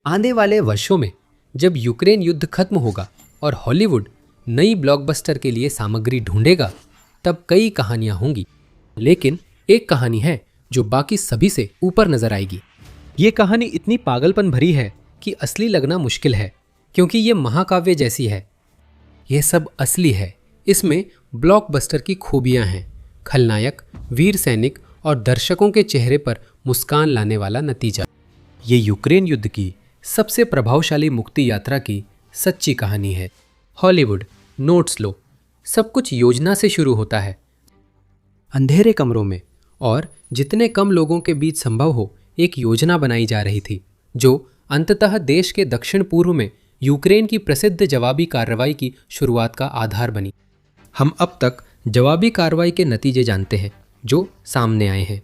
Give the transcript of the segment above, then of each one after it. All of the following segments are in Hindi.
आने वाले वर्षों में जब यूक्रेन युद्ध खत्म होगा और हॉलीवुड नई ब्लॉकबस्टर के लिए सामग्री ढूंढेगा, तब कई कहानियां होंगी, लेकिन एक कहानी है जो बाकी सभी से ऊपर नजर आएगी। ये कहानी इतनी पागलपन भरी है कि असली लगना मुश्किल है, क्योंकि ये महाकाव्य जैसी है। यह सब असली है। इसमें ब्लॉकबस्टर की खूबियां हैं, खलनायक, वीर सैनिक और दर्शकों के चेहरे पर मुस्कान लाने वाला नतीजा। ये यूक्रेन युद्ध की सबसे प्रभावशाली मुक्ति यात्रा की सच्ची कहानी है। हॉलीवुड, नोट्स लो। सब कुछ योजना से शुरू होता है, अंधेरे कमरों में, और जितने कम लोगों के बीच संभव हो एक योजना बनाई जा रही थी, जो अंततः देश के दक्षिण पूर्व में यूक्रेन की प्रसिद्ध जवाबी कार्रवाई की शुरुआत का आधार बनी। हम अब तक जवाबी कार्रवाई के नतीजे जानते हैं जो सामने आए हैं।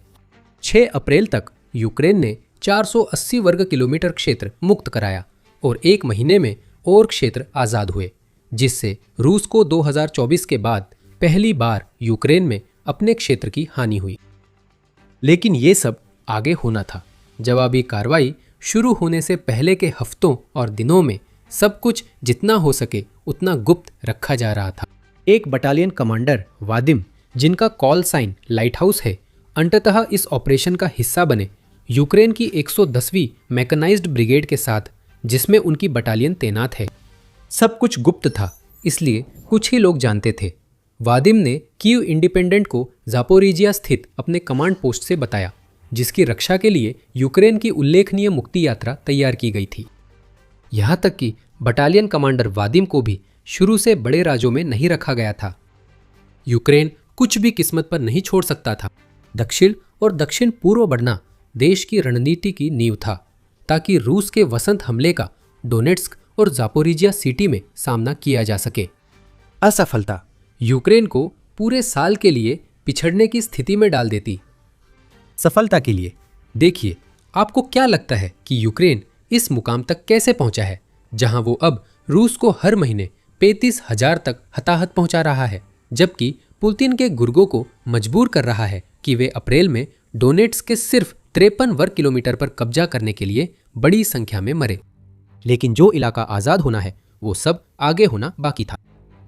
6 अप्रैल तक यूक्रेन ने 480 वर्ग किलोमीटर क्षेत्र मुक्त कराया और 1 महीने में और क्षेत्र आज़ाद हुए, जिससे रूस को 2024 के बाद पहली बार यूक्रेन में अपने क्षेत्र की हानि हुई। लेकिन ये सब आगे होना था। जवाबी कार्रवाई शुरू होने से पहले के हफ्तों और दिनों में सब कुछ जितना हो सके उतना गुप्त रखा जा रहा था। एक बटालियन कमांडर वादिम, जिनका कॉल साइन लाइट हाउस है, अंततः इस ऑपरेशन का हिस्सा बने, यूक्रेन की 110वीं मैकेनाइज्ड ब्रिगेड के साथ, जिसमें उनकी बटालियन तैनात है। सब कुछ गुप्त था, इसलिए कुछ ही लोग जानते थे। वादिम ने कीव इंडिपेंडेंट को ज़ापोरिजिया स्थित अपने कमांड पोस्ट से बताया, जिसकी रक्षा के लिए यूक्रेन की उल्लेखनीय मुक्ति यात्रा तैयार की गई थी। यहाँ तक कि बटालियन कमांडर वादिम को भी शुरू से बड़े राजों में नहीं रखा गया था। यूक्रेन कुछ भी किस्मत पर नहीं छोड़ सकता था। दक्षिण और दक्षिण पूर्व बढ़ना देश की रणनीति की नींव था, ताकि रूस के वसंत हमले का डोनेट्स्क और ज़ापोरिजिया सिटी में सामना किया जा सके। असफलता यूक्रेन को पूरे साल के लिए पिछड़ने की स्थिति में डाल देती। सफलता के लिए देखिए, आपको क्या लगता है कि यूक्रेन इस मुकाम तक कैसे पहुंचा है, जहां वो अब रूस को हर महीने 35,000 तक हताहत पहुंचा रहा है, जबकि पुतिन के गुर्गों को मजबूर कर रहा है कि वे अप्रैल में डोनेट्स्क के सिर्फ 53 वर्ग किलोमीटर पर कब्जा करने के लिए बड़ी संख्या में मरे। लेकिन जो इलाका आज़ाद होना है वो सब आगे होना बाकी था।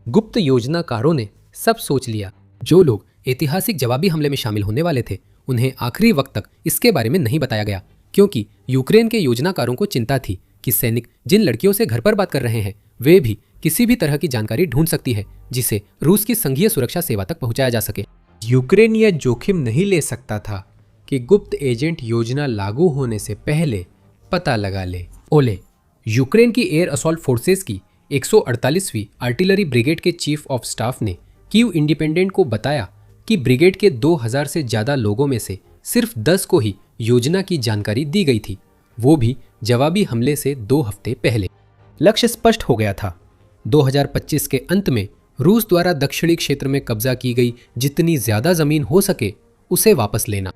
गुप्त योजनाकारों ने सब सोच लिया। जो लोग ऐतिहासिक जवाबी हमले में शामिल होने वाले थे, उन्हें आखिरी वक्त तक इसके बारे में नहीं बताया गया, क्योंकि यूक्रेन के योजनाकारों को चिंता थी कि सैनिक जिन लड़कियों से घर पर बात कर रहे हैं, वे भी किसी भी तरह की जानकारी ढूंढ सकती है जिसे रूस की संघीय सुरक्षा सेवा तक पहुंचाया जा सके। यूक्रेन यह जोखिम नहीं ले सकता था कि गुप्त एजेंट योजना लागू होने से पहले पता लगा ले। ओले, यूक्रेन की एयर असॉल्ट फोर्सेस की 148वीं आर्टिलरी ब्रिगेड के चीफ ऑफ स्टाफ ने कीव इंडिपेंडेंट को बताया कि ब्रिगेड के 2000 से ज़्यादा लोगों में से सिर्फ 10 को ही योजना की जानकारी दी गई थी, वो भी जवाबी हमले से 2 हफ्ते पहले। लक्ष्य स्पष्ट हो गया था। 2025 के अंत में रूस द्वारा दक्षिणी क्षेत्र में कब्जा की गई जितनी ज़्यादा ज़मीन हो सके उसे वापस लेना।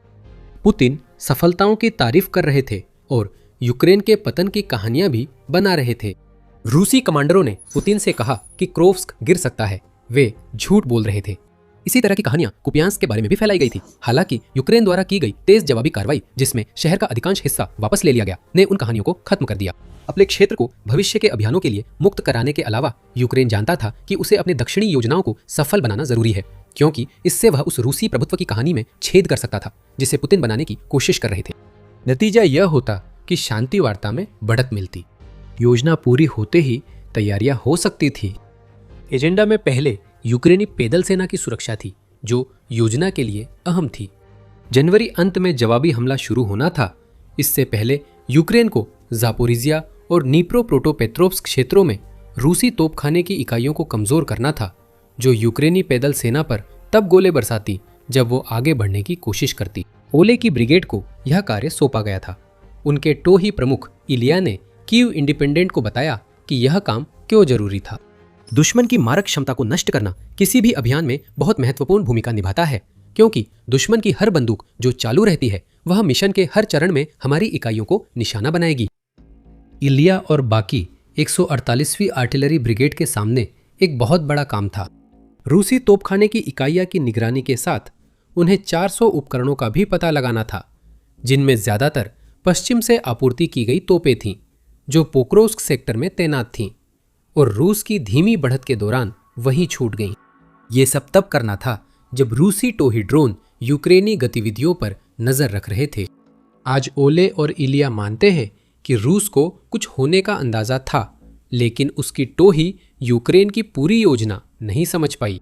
पुतिन सफलताओं की तारीफ कर रहे थे और यूक्रेन के पतन की कहानियां भी बना रहे थे। रूसी कमांडरों ने पुतिन से कहा कि क्रोव्स्क गिर सकता है। वे झूठ बोल रहे थे। इसी तरह की कहानियां कुपियांस्क के बारे में भी फैलाई गई थी। हालांकि यूक्रेन द्वारा की गई तेज जवाबी कार्रवाई, जिसमें शहर का अधिकांश हिस्सा वापस ले लिया गया, ने उन कहानियों को खत्म कर दिया। अपने क्षेत्र को भविष्य के अभियानों के लिए मुक्त कराने के अलावा यूक्रेन जानता था कि उसे अपनी दक्षिणी योजनाओं को सफल बनाना जरूरी है, क्योंकि इससे वह उस रूसी प्रभुत्व की कहानी में छेद कर सकता था जिसे पुतिन बनाने की कोशिश कर रहे थे। नतीजा यह होता कि शांति वार्ता में बढ़त मिलती। योजना पूरी होते ही तैयारियां हो सकती थी। एजेंडा में पहले यूक्रेनी पैदल सेना की सुरक्षा थी, जो योजना के लिए अहम थी। जनवरी अंत में जवाबी हमला शुरू होना था। इससे पहले यूक्रेन को ज़ापोरिजिया और नीप्रो प्रोटोपेट्रोव्स्क क्षेत्रों में रूसी तोपखाने की इकाइयों को कमजोर करना था, जो यूक्रेनी पैदल सेना पर तब गोले बरसाती जब वो आगे बढ़ने की कोशिश करती। ओले की ब्रिगेड को यह कार्य सौंपा गया था। उनके टोही प्रमुख इलिया ने कीव इंडिपेंडेंट को बताया कि यह काम क्यों जरूरी था। दुश्मन की मारक क्षमता को नष्ट करना किसी भी अभियान में बहुत महत्वपूर्ण भूमिका निभाता है, क्योंकि दुश्मन की हर बंदूक जो चालू रहती है वह मिशन के हर चरण में हमारी इकाइयों को निशाना बनाएगी। इलिया और बाकी 148वीं आर्टिलरी ब्रिगेड के सामने एक बहुत बड़ा काम था। रूसी तोपखाने की इकाइयां की निगरानी के साथ उन्हें 400 उपकरणों का भी पता लगाना था, जिनमें ज्यादातर पश्चिम से आपूर्ति की गई तोपें थीं, जो पोक्रोस्क सेक्टर में तैनात थीं और रूस की धीमी बढ़त के दौरान वहीं छूट गईं। ये सब तब करना था जब रूसी टोही ड्रोन यूक्रेनी गतिविधियों पर नजर रख रहे थे। आज ओले और इलिया मानते हैं कि रूस को कुछ होने का अंदाजा था, लेकिन उसकी टोही यूक्रेन की पूरी योजना नहीं समझ पाई।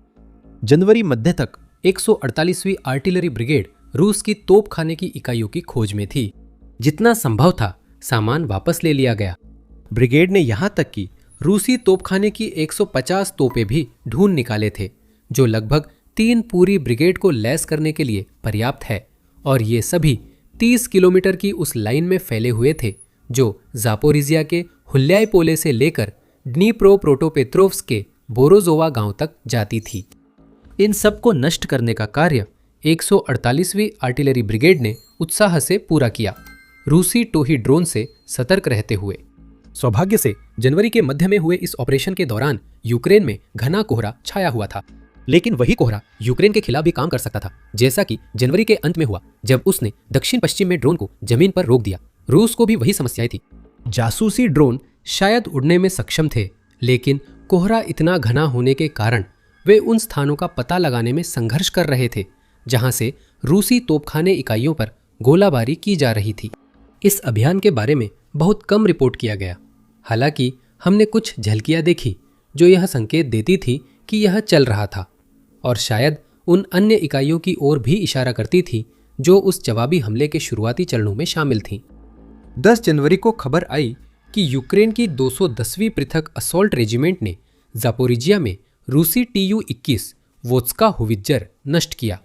जनवरी मध्य तक 148वीं आर्टिलरी ब्रिगेड रूस की तोपखाने की इकाइयों की खोज में थी। जितना संभव था सामान वापस ले लिया गया। ब्रिगेड ने यहां तक कि रूसी तोपखाने की 150 तोपें भी ढूंढ निकाले थे, जो लगभग 3 पूरी ब्रिगेड को लैस करने के लिए पर्याप्त है, और ये सभी 30 किलोमीटर की उस लाइन में फैले हुए थे जो जापोरिजिया के हुल्यायपोले से लेकर ड्नीप्रोपेट्रोव्स्क के बोरोजोवा गांव तक जाती थी। इन सब को नष्ट करने का कार्य 148वीं आर्टिलरी ब्रिगेड ने उत्साह से पूरा किया, रूसी टोही ड्रोन से सतर्क रहते हुए। सौभाग्य से जनवरी के मध्य में हुए इस ऑपरेशन के दौरान यूक्रेन में घना कोहरा छाया हुआ था, लेकिन वही कोहरा यूक्रेन के खिलाफ भी काम कर सकता था, जैसा कि जनवरी के अंत में हुआ जब उसने दक्षिण पश्चिम में ड्रोन को जमीन पर रोक दिया। रूस को भी वही समस्याएं थी। जासूसी ड्रोन शायद उड़ने में सक्षम थे, लेकिन कोहरा इतना घना होने के कारण वे उन स्थानों का पता लगाने में संघर्ष कर रहे थे जहां से रूसी तोपखाने इकाइयों पर गोलाबारी की जा रही थी। इस अभियान के बारे में बहुत कम रिपोर्ट किया गया। हालांकि हमने कुछ झलकियां देखी जो यह संकेत देती थी कि यह चल रहा था, और शायद उन अन्य इकाइयों की ओर भी इशारा करती थी जो उस जवाबी हमले के शुरुआती चरणों में शामिल थीं। 10 जनवरी को खबर आई कि यूक्रेन की 210वीं पृथक असॉल्ट रेजिमेंट ने जापोरिजिया में रूसी Tu-21 वोत्स्का होवित्जर नष्ट किया।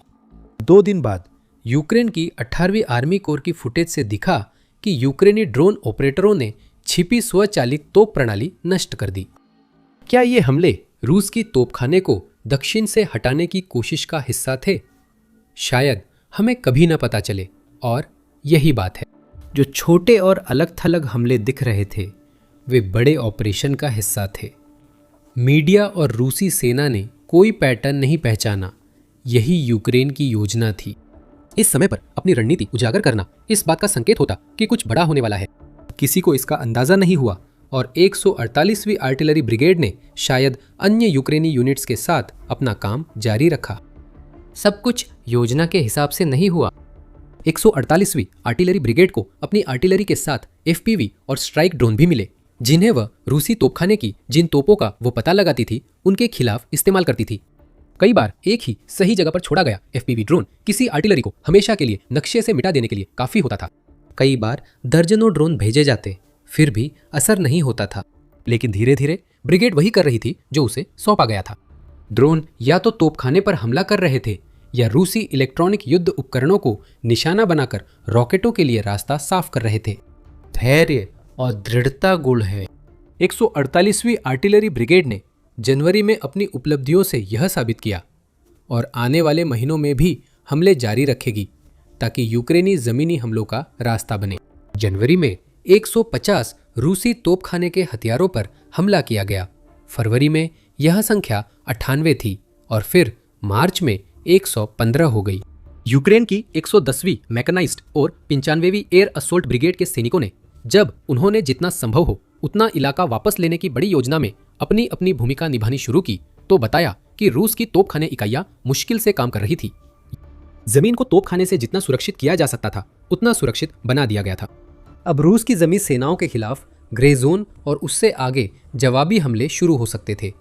2 दिन बाद यूक्रेन की 18वीं आर्मी कोर की फुटेज से दिखा कि यूक्रेनी ड्रोन ऑपरेटरों ने छिपी स्वचालित तोप प्रणाली नष्ट कर दी। क्या ये हमले रूस की तोपखाने को दक्षिण से हटाने की कोशिश का हिस्सा थे? शायद हमें कभी न पता चले, और यही बात है। जो छोटे और अलग थलग हमले दिख रहे थे वे बड़े ऑपरेशन का हिस्सा थे। मीडिया और रूसी सेना ने कोई पैटर्न नहीं पहचाना, यही यूक्रेन की योजना थी। इस समय पर अपनी रणनीति उजागर करना इस बात का संकेत होता कि कुछ बड़ा होने वाला है। किसी को इसका अंदाजा नहीं हुआ, और 148वीं आर्टिलरी ब्रिगेड ने शायद अन्य यूक्रेनी यूनिट्स के साथ अपना काम जारी रखा। सब कुछ योजना के हिसाब से नहीं हुआ। 148वीं आर्टिलरी ब्रिगेड को अपनी आर्टिलरी के साथ FPV और स्ट्राइक ड्रोन भी मिले, जिन्हें वह रूसी तोपखाने की जिन तोपों का वो पता लगाती थी उनके खिलाफ इस्तेमाल करती थी। कई बार एक ही सही जगह पर छोड़ा गया FPV ड्रोन किसी आर्टिलरी को हमेशा के लिए नक्शे से मिटा देने के लिए काफी होता था। कई बार दर्जनों ड्रोन भेजे जाते, फिर भी असर नहीं होता था। लेकिन धीरे धीरे ब्रिगेड वही कर रही थी जो उसे सौंपा गया था। ड्रोन या तो तोपखाने पर हमला कर रहे थे या रूसी इलेक्ट्रॉनिक युद्ध उपकरणों को निशाना बनाकर रॉकेटों के लिए रास्ता साफ कर रहे थे। धैर्य और दृढ़ता गुण है। 148वीं आर्टिलरी ब्रिगेड ने जनवरी में अपनी उपलब्धियों से यह साबित किया, और आने वाले महीनों में भी हमले जारी रखेगी ताकि यूक्रेनी जमीनी हमलों का रास्ता बने। जनवरी में 150 रूसी तोपखाने के हथियारों पर हमला किया गया। फरवरी में यह संख्या 98 थी, और फिर मार्च में 115 हो गई। यूक्रेन की 110वीं मैकेनाइज्ड और 95वीं एयर असोल्ट ब्रिगेड के सैनिकों ने जब उन्होंने जितना संभव हो उतना इलाका वापस लेने की बड़ी योजना में अपनी अपनी भूमिका निभानी शुरू की, तो बताया कि रूस की तोपखाने इकाइयां मुश्किल से काम कर रही थी। जमीन को तोपखाने से जितना सुरक्षित किया जा सकता था उतना सुरक्षित बना दिया गया था। अब रूस की जमीन सेनाओं के खिलाफ ग्रे जोन और उससे आगे जवाबी हमले शुरू हो सकते थे।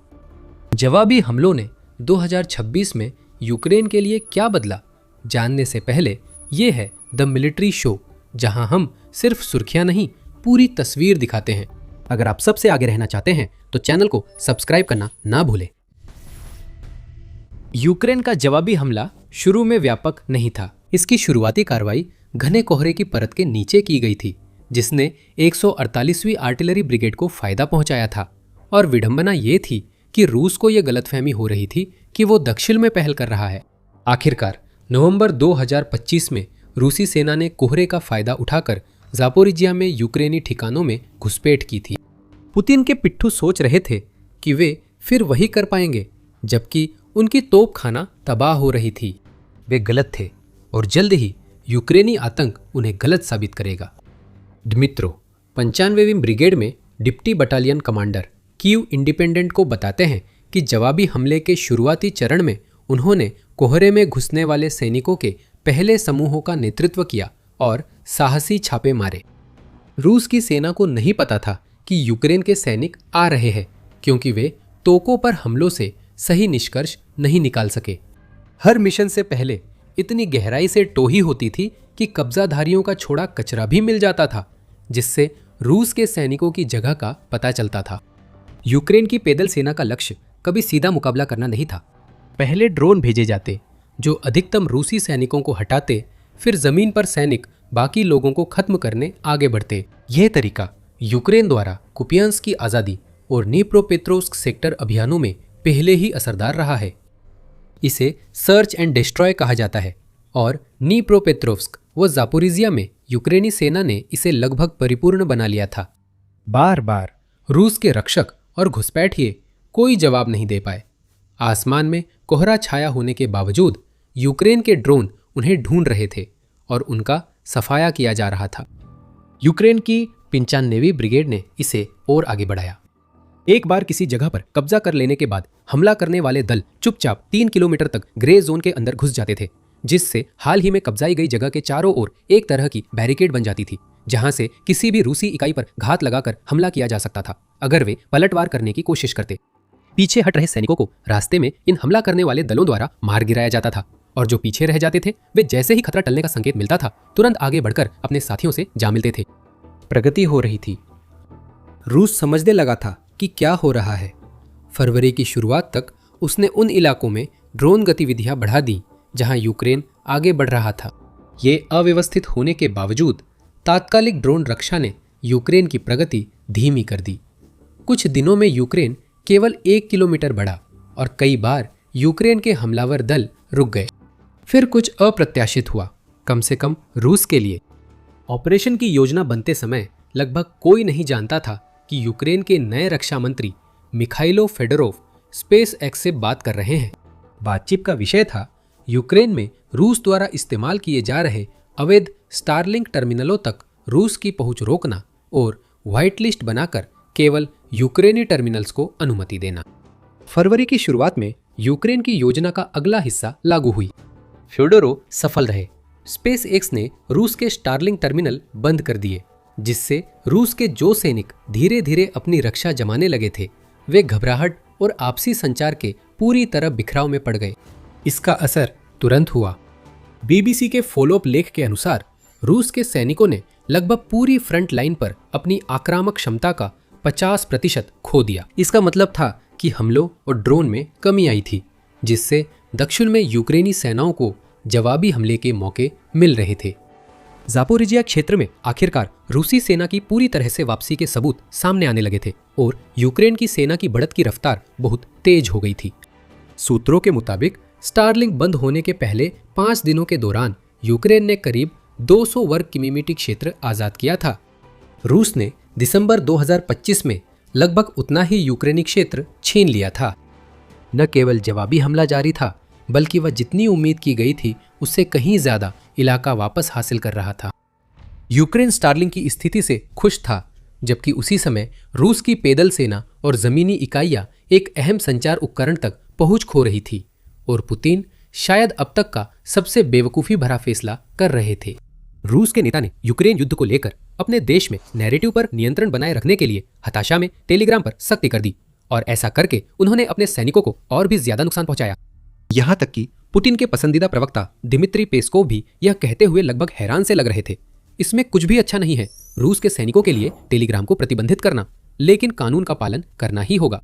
जवाबी हमलों ने 2026 में यूक्रेन के लिए क्या बदला, जानने से पहले ये है द मिलिट्री शो, जहां हम सिर्फ सुर्खियां नहीं पूरी तस्वीर दिखाते हैं। अगर आप सबसे आगे रहना चाहते हैं तो चैनल को सब्सक्राइब करना ना भूलें। यूक्रेन का जवाबी हमला शुरू में व्यापक नहीं था। इसकी शुरुआती कार्रवाई घने कोहरे की परत के नीचे की गई थी, जिसने 148वीं आर्टिलरी ब्रिगेड को फायदा पहुंचाया था। और विडंबना ये थी कि रूस को यह गलतफहमी हो रही थी कि वो दक्षिण में पहल कर रहा है। आखिरकार नवंबर 2025 में रूसी सेना ने कोहरे का फायदा उठाकर जापोरिजिया में यूक्रेनी ठिकानों में घुसपैठ की थी। पुतिन के पिट्ठू सोच रहे थे कि वे फिर वही कर पाएंगे, जबकि उनकी तोपखाना तबाह हो रही थी। वे गलत थे, और जल्द ही यूक्रेनी आतंक उन्हें गलत साबित करेगा। मित्रों, 95वीं ब्रिगेड में deputy battalion commander Kyiv independent को बताते हैं कि जवाबी हमले के शुरुआती चरण में उन्होंने कोहरे में घुसने वाले सैनिकों के पहले समूहों का नेतृत्व किया और साहसी छापे मारे। रूस की सेना को नहीं पता था कि यूक्रेन के सैनिक आ रहे हैं, क्योंकि वे तोपों पर हमलों से सही निष्कर्ष नहीं निकाल सके। हर मिशन से पहले इतनी गहराई से टोही होती थी कि कब्जाधारियों का छोड़ा कचरा भी मिल जाता था, जिससे रूस के सैनिकों की जगह का पता चलता था। यूक्रेन की पैदल सेना का लक्ष्य कभी सीधा मुकाबला करना नहीं था। पहले ड्रोन भेजे जाते जो अधिकतम रूसी सैनिकों को हटाते, फिर जमीन पर सैनिक बाकी लोगों को खत्म करने आगे बढ़ते। यह तरीका यूक्रेन द्वारा कुपियांस्क की आज़ादी और नीप्रोपेट्रोव्स्क सेक्टर अभियानों में पहले ही असरदार रहा है। इसे सर्च एंड डिस्ट्रॉय कहा जाता है और नीप्रोपेट्रोव्स्क व जापोरिजिया में यूक्रेनी सेना ने इसे लगभग परिपूर्ण बना लिया था। बार बार रूस के रक्षक और घुसपैठिए कोई जवाब नहीं दे पाए। आसमान में कोहरा छाया होने के बावजूद यूक्रेन के ड्रोन उन्हें ढूंढ रहे थे और उनका सफाया किया जा रहा था। यूक्रेन की 95वीं ब्रिगेड ने इसे और आगे बढ़ाया। एक बार किसी जगह पर कब्जा कर लेने के बाद हमला करने वाले दल चुपचाप 3 किलोमीटर तक ग्रे जोन के अंदर घुस जाते थे, जिससे हाल ही में कब्जाई गई जगह के चारों ओर एक तरह की बैरिकेड बन जाती थी, जहां से किसी भी रूसी इकाई पर घात लगाकर हमला किया जा सकता था अगर वे पलटवार करने की कोशिश करते। पीछे हट रहे सैनिकों को रास्ते में इन हमला करने वाले दलों द्वारा मार गिराया जाता था, और जो पीछे रह जाते थे वे जैसे ही खतरा टलने का संकेत मिलता था तुरंत आगे बढ़कर अपने साथियों से जा मिलते थे। प्रगति हो रही थी। रूस समझने लगा था कि क्या हो रहा है। फरवरी की शुरुआत तक उसने उन इलाकों में ड्रोन गतिविधियां बढ़ा दी जहां यूक्रेन आगे बढ़ रहा था। ये अव्यवस्थित होने के बावजूद तात्कालिक ड्रोन रक्षा ने यूक्रेन की प्रगति धीमी कर दी। कुछ दिनों में यूक्रेन केवल 1 किलोमीटर बढ़ा और कई बार यूक्रेन के हमलावर दल रुक गए। फिर कुछ अप्रत्याशित हुआ, कम से कम रूस के लिए। ऑपरेशन की योजना बनते समय लगभग कोई नहीं जानता था कि यूक्रेन के नए रक्षा मंत्री मिखाइलो फेडोरोव स्पेस एक्स से बात कर रहे हैं। बातचीत का विषय था यूक्रेन में रूस द्वारा इस्तेमाल किए जा रहे अवैध स्टारलिंक टर्मिनलों तक रूस की पहुंच रोकना और व्हाइट लिस्ट बनाकर केवल यूक्रेनी टर्मिनल्स को अनुमति देना। फरवरी की शुरुआत में यूक्रेन की योजना का अगला हिस्सा लागू हुई। फेडोरोव सफल रहे। स्पेस एक्स ने रूस के स्टारलिंक टर्मिनल बंद कर दिए, जिससे रूस के जो सैनिक धीरे धीरे अपनी रक्षा जमाने लगे थे वे घबराहट और आपसी संचार के पूरी तरह बिखराव में पड़ गए। इसका असर तुरंत हुआ। बीबीसी के फॉलोअप लेख के अनुसार रूस के सैनिकों ने लगभग पूरी फ्रंट लाइन पर अपनी आक्रामक क्षमता का 50% खो दिया। इसका मतलब था कि हमलों और ड्रोन में कमी आई थी, जिससे दक्षिण में यूक्रेनी सेनाओं को जवाबी हमले के मौके मिल रहे थे। जापोरिजिया क्षेत्र में आखिरकार रूसी सेना की पूरी तरह से वापसी के सबूत सामने आने लगे थे और यूक्रेन की सेना की बढ़त की रफ्तार बहुत तेज हो गई थी। सूत्रों के मुताबिक स्टारलिंक बंद होने के पहले 5 दिनों के दौरान यूक्रेन ने करीब 200 वर्ग किलोमीटर क्षेत्र आजाद किया था। रूस ने दिसंबर 2025 में लगभग उतना ही यूक्रेनी क्षेत्र छीन लिया था। न केवल जवाबी हमला जारी था, बल्कि वह जितनी उम्मीद की गई थी उससे कहीं ज्यादा इलाका वापस हासिल कर रहा था। यूक्रेन स्टारलिंक की स्थिति से खुश था, जबकि उसी समय रूस की पैदल सेना और जमीनी इकाइयां एक अहम संचार उपकरण तक पहुंच खो रही थी और पुतिन शायद अब तक का सबसे बेवकूफ़ी भरा फैसला कर रहे थे। रूस के नेता ने यूक्रेन युद्ध को लेकर अपने देश में नैरेटिव पर नियंत्रण बनाए रखने के लिए हताशा में टेलीग्राम पर सख्ती कर दी, और ऐसा करके उन्होंने अपने सैनिकों को और भी ज्यादा नुकसान पहुंचाया। यहां तक कि पुतिन के पसंदीदा प्रवक्ता दिमित्री पेस्कोव भी यह कहते हुए लगभग हैरान से लग रहे थे, इसमें कुछ भी अच्छा नहीं है रूस के सैनिकों के लिए टेलीग्राम को प्रतिबंधित करना, लेकिन कानून का पालन करना ही होगा।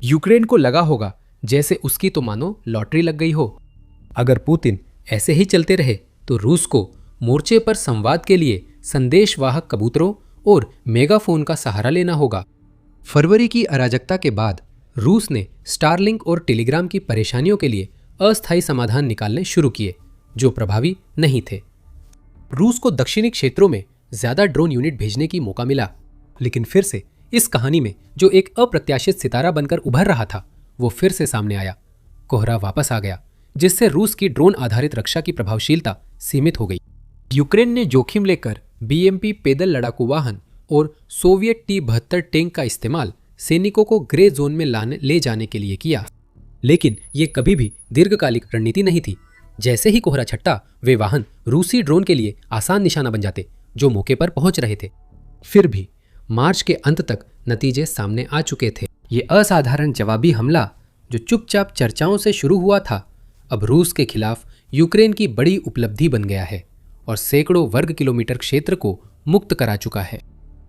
यूक्रेन को लगा होगा जैसे उसकी तो मानो लॉटरी लग गई हो। अगर पुतिन ऐसे ही चलते रहे तो रूस को मोर्चे पर संवाद के लिए संदेशवाहक कबूतरों और मेगाफोन का सहारा लेना होगा। फरवरी की अराजकता के बाद रूस ने स्टारलिंक और टेलीग्राम की परेशानियों के लिए अस्थायी समाधान निकालने शुरू किए, जो प्रभावी नहीं थे। रूस को दक्षिणी क्षेत्रों में ज्यादा ड्रोन यूनिट भेजने की मौका मिला, लेकिन फिर से इस कहानी में जो एक अप्रत्याशित सितारा बनकर उभर रहा था वो फिर से सामने आया। कोहरा वापस आ गया, जिससे रूस की ड्रोन आधारित रक्षा की प्रभावशीलता सीमित हो गई। यूक्रेन ने जोखिम लेकर बीएमपी पैदल लड़ाकू वाहन और सोवियत T-72 टैंक का इस्तेमाल सैनिकों को ग्रे जोन में ले जाने के लिए किया। लेकिन ये कभी भी दीर्घकालिक रणनीति नहीं थी। जैसे ही कोहरा छटता, वे वाहन रूसी ड्रोन के लिए आसान निशाना बन जाते जो मौके पर पहुंच रहे थे। फिर भी मार्च के अंत तक नतीजे सामने आ चुके थे। ये असाधारण जवाबी हमला जो चुपचाप चर्चाओं से शुरू हुआ था, अब रूस के खिलाफ यूक्रेन की बड़ी उपलब्धि बन गया है और सैकड़ों वर्ग किलोमीटर क्षेत्र को मुक्त करा चुका है।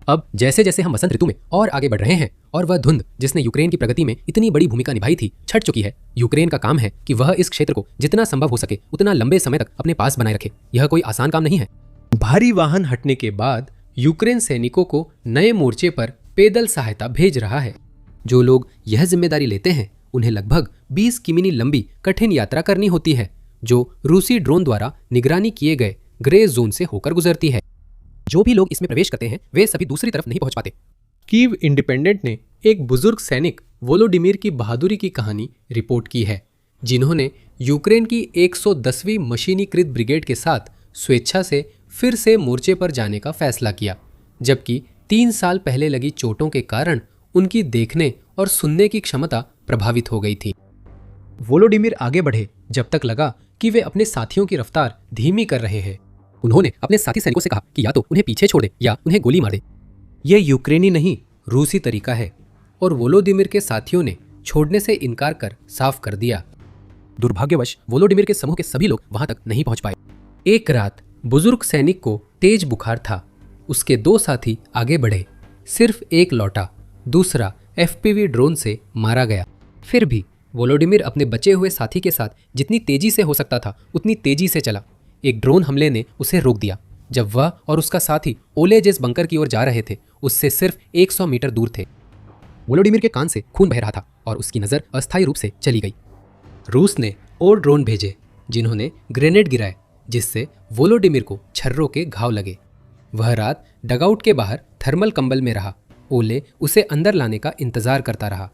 अब जैसे जैसे हम वसंत ऋतु में और आगे बढ़ रहे हैं और वह धुंध जिसने यूक्रेन की प्रगति में इतनी बड़ी भूमिका निभाई थी छट चुकी है, यूक्रेन का काम है कि वह इस क्षेत्र को जितना संभव हो सके उतना लंबे समय तक अपने पास बनाए रखे। यह कोई आसान काम नहीं है। भारी वाहन हटने के बाद यूक्रेन सैनिकों को नए मोर्चे पर पैदल सहायता भेज रहा है। जो लोग यह जिम्मेदारी लेते हैं उन्हें लगभग 20 किमी लंबी कठिन यात्रा करनी होती है जो रूसी ड्रोन द्वारा निगरानी किए गए ग्रे जोन से होकर गुजरती है। जो भी लोग इसमें प्रवेश करते हैं वे सभी दूसरी तरफ नहीं पहुंच पाते। कीव इंडिपेंडेंट ने एक बुजुर्ग सैनिक वोलोडिमिर की बहादुरी की कहानी रिपोर्ट की है, जिन्होंने यूक्रेन की 110वीं मशीनीकृत ब्रिगेड के साथ स्वेच्छा से फिर से मोर्चे पर जाने का फैसला किया, जबकि 3 साल पहले लगी चोटों के कारण उनकी देखने और सुनने की क्षमता प्रभावित हो गई थी। वोलोडिमिर आगे बढ़े जब तक लगा कि वे अपने साथियों की रफ्तार धीमी कर रहे हैं। उन्होंने अपने साथी सैनिकों से कहा कि या तो उन्हें पीछे छोड़ दे या उन्हें गोली मार दे। यह यूक्रेनी नहीं, रूसी तरीका है और वोलोडिमिर के साथियों ने छोड़ने से इनकार कर साफ कर दिया। दुर्भाग्यवश वोलोडिमिर के समूह के सभी लोग वहां तक नहीं पहुंच पाए। एक रात बुजुर्ग सैनिक को तेज बुखार था। उसके 2 साथी आगे बढ़े, सिर्फ एक लौटा, दूसरा FPV ड्रोन से मारा गया। फिर भी वोलोडिमिर अपने बचे हुए साथी के साथ जितनी तेजी से हो सकता था उतनी तेजी से चला। एक ड्रोन हमले ने उसे रोक दिया जब वह और उसका साथी ओले जिस बंकर की ओर जा रहे थे उससे सिर्फ 100 मीटर दूर थे। वोलोडिमिर के कान से खून बह रहा था और उसकी नज़र अस्थायी रूप से चली गई। रूस ने और ड्रोन भेजे जिन्होंने ग्रेनेड गिराए, जिससे वोलोडिमिर को छर्रों के घाव लगे। वह रात डगआउट के बाहर थर्मल कंबल में रहा। ओले उसे अंदर लाने का इंतजार करता रहा।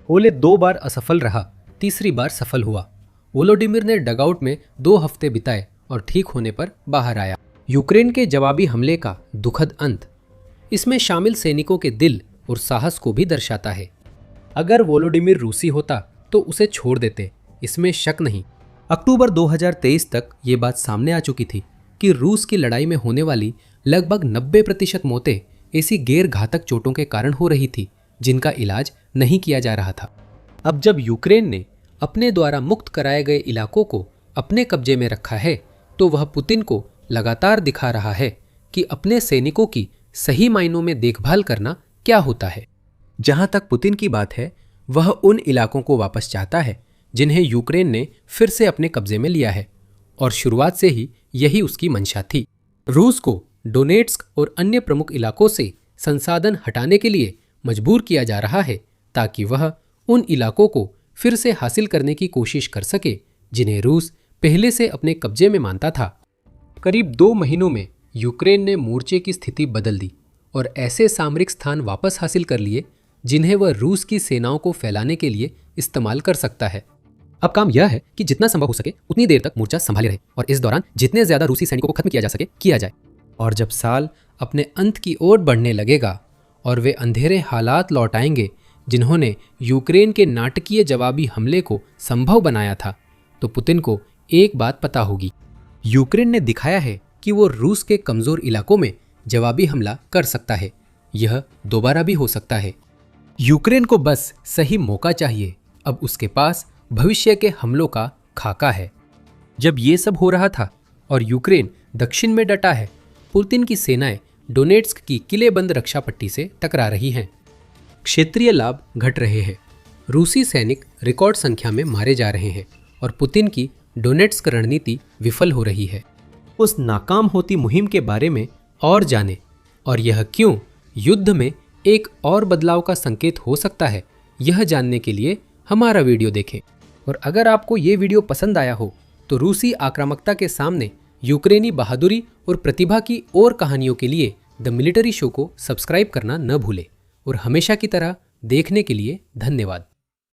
ओले 2 बार असफल रहा, तीसरी बार सफल हुआ। वोलोडिमिर ने डगआउट में 2 हफ्ते बिताए और ठीक होने पर बाहर आया। यूक्रेन के जवाबी हमले का दुखद अंत इसमें शामिल सैनिकों के दिल और साहस को भी दर्शाता है। अगर वोलोडिमिर रूसी होता तो उसे छोड़ देते, इसमें शक नहीं। अक्टूबर 2023 तक ये बात सामने आ चुकी थी कि रूस की लड़ाई में होने वाली लगभग 90% मौतें ऐसी गैर घातक चोटों के कारण हो रही थी जिनका इलाज नहीं किया जा रहा था। अब जब यूक्रेन ने अपने द्वारा मुक्त कराए गए इलाकों को अपने कब्जे में रखा है तो वह पुतिन को लगातार दिखा रहा है कि अपने सैनिकों की सही मायनों में देखभाल करना क्या होता है। जहां तक पुतिन की बात है, वह उन इलाकों को वापस चाहता है जिन्हें यूक्रेन ने फिर से अपने कब्जे में लिया है और शुरुआत से ही यही उसकी मंशा थी। रूस को डोनेट्स्क और अन्य प्रमुख इलाकों से संसाधन हटाने के लिए मजबूर किया जा रहा है ताकि वह उन इलाकों को फिर से हासिल करने की कोशिश कर सके जिन्हें रूस पहले से अपने कब्जे में मानता था। करीब 2 महीनों में यूक्रेन ने मोर्चे की स्थिति बदल दी और ऐसे सामरिक स्थान वापस हासिल कर लिए जिन्हें वह रूस की सेनाओं को फैलाने के लिए इस्तेमाल कर सकता है। अब काम यह है कि जितना संभव हो सके उतनी देर तक मोर्चा संभाले रहे और इस दौरान जितने ज्यादा रूसी सैनिकों को खत्म किया जा सके किया जाए। और जब साल अपने अंत की ओर बढ़ने लगेगा और वे अंधेरे हालात लौट आएंगे जिन्होंने यूक्रेन के नाटकीय जवाबी हमले को संभव बनाया था, तो पुतिन को एक बात पता होगी। यूक्रेन ने दिखाया है कि वो रूस के कमजोर इलाकों में जवाबी हमला कर सकता है। यह दोबारा भी हो सकता है। यूक्रेन को बस सही मौका चाहिए। अब उसके पास भविष्य के हमलों का खाका है। जब ये सब हो रहा था और यूक्रेन दक्षिण में डटा है, पुतिन की सेनाएं डोनेट्स्क की किलेबंद रक्षा पट्टी से टकरा रही हैं। क्षेत्रीय लाभ घट रहे हैं। रूसी सैनिक रिकॉर्ड संख्या में मारे जा रहे हैं और पुतिन की डोनेट्स्क रणनीति विफल हो रही है। उस नाकाम होती मुहिम के बारे में और जानें और यह क्यों युद्ध में एक और बदलाव का संकेत हो सकता है, यह जानने के लिए हमारा वीडियो देखें। और अगर आपको ये वीडियो पसंद आया हो तो रूसी आक्रामकता के सामने यूक्रेनी बहादुरी और प्रतिभा की और कहानियों के लिए द मिलिट्री शो को सब्सक्राइब करना न भूलें। और हमेशा की तरह देखने के लिए धन्यवाद।